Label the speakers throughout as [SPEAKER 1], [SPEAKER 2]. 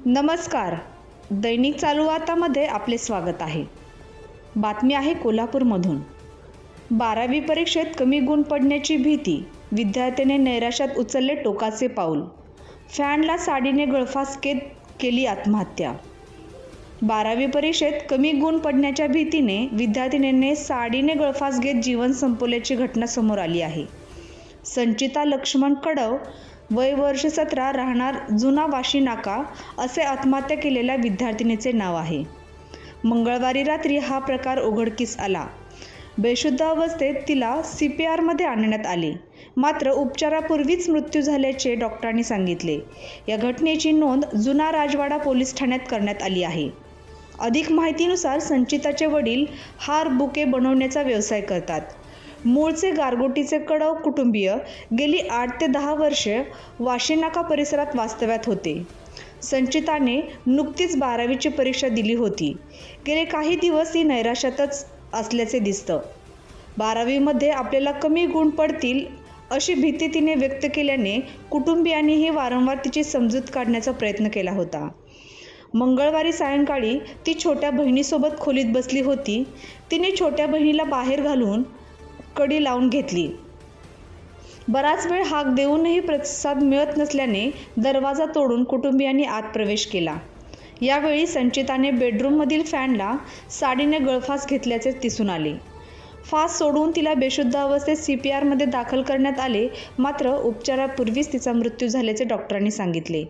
[SPEAKER 1] नमस्कार. दैनिक चालू वार्तामध्ये आपले स्वागत आहे. बातमी आहे कोल्हापूरमधून. 12वी परीक्षेत कमी गुण पडण्याची भीती, विद्यार्थ्याने नैराश्यात उचलले टोकाचे पाऊल. फॅनला साडीने गळफास केली आत्महत्या. 12वी परीक्षेत कमी गुण पडण्याच्या भीतीने विद्यार्थिनीने साडीने गळफास घेत जीवन संपवल्याची घटना समोर आली आहे. संचिता लक्ष्मण कडव, वय वर्ष 17, राहणार जुना वाशी नाका, असे आत्महत्या केलेल्या विद्यार्थिनीचे नाव आहे. मंगळवारी रात्री हा प्रकार उघडकीस आला. बेशुद्ध अवस्थेत तिला CPRमध्ये आणण्यात आले, मात्र उपचारापूर्वीच मृत्यू झाल्याचे डॉक्टरांनी सांगितले. या घटनेची नोंद जुना राजवाडा पोलीस ठाण्यात करण्यात आली आहे. अधिक माहितीनुसार संचिताचे वडील हार बुके बनवण्याचा व्यवसाय करतात. मूळचे गारगोटीचे कडव कुटुंबीय गेली 8 ते 10 वर्षे वाशीनाका परिसरात वास्तव्यात होते. संचिताने नुकतीच 12वीची परीक्षा दिली होती. गेले काही दिवस ही नैराश्यातच असल्याचे दिसतं. 12वीमध्ये आपल्याला कमी गुण पडतील अशी भीती तिने व्यक्त केल्याने कुटुंबियांनीही वारंवार तिची समजूत काढण्याचा प्रयत्न केला होता. मंगळवारी सायंकाळी ती छोट्या बहिणीसोबत खोलीत बसली होती. तिने छोट्या बहिणीला बाहेर घालून कडी लावून घेतली. बराच वेळ हाक देऊनही प्रतिसाद मिळत नसल्याने दरवाजा तोडून कुटुंबियांनी आत प्रवेश केला. यावेळी संचिताने बेडरूममधील फॅनला साडीने गळफास घेतल्याचे दिसून आले. फास सोडून तिला बेशुद्ध अवस्थेत CPRमध्ये दाखल करण्यात आले, मात्र उपचारापूर्वीच तिचा मृत्यू झाल्याचे डॉक्टरांनी सांगितले.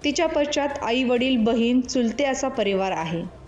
[SPEAKER 1] तिच्या पश्चात आई, वडील, बहीण, चुलते असा परिवार आहे.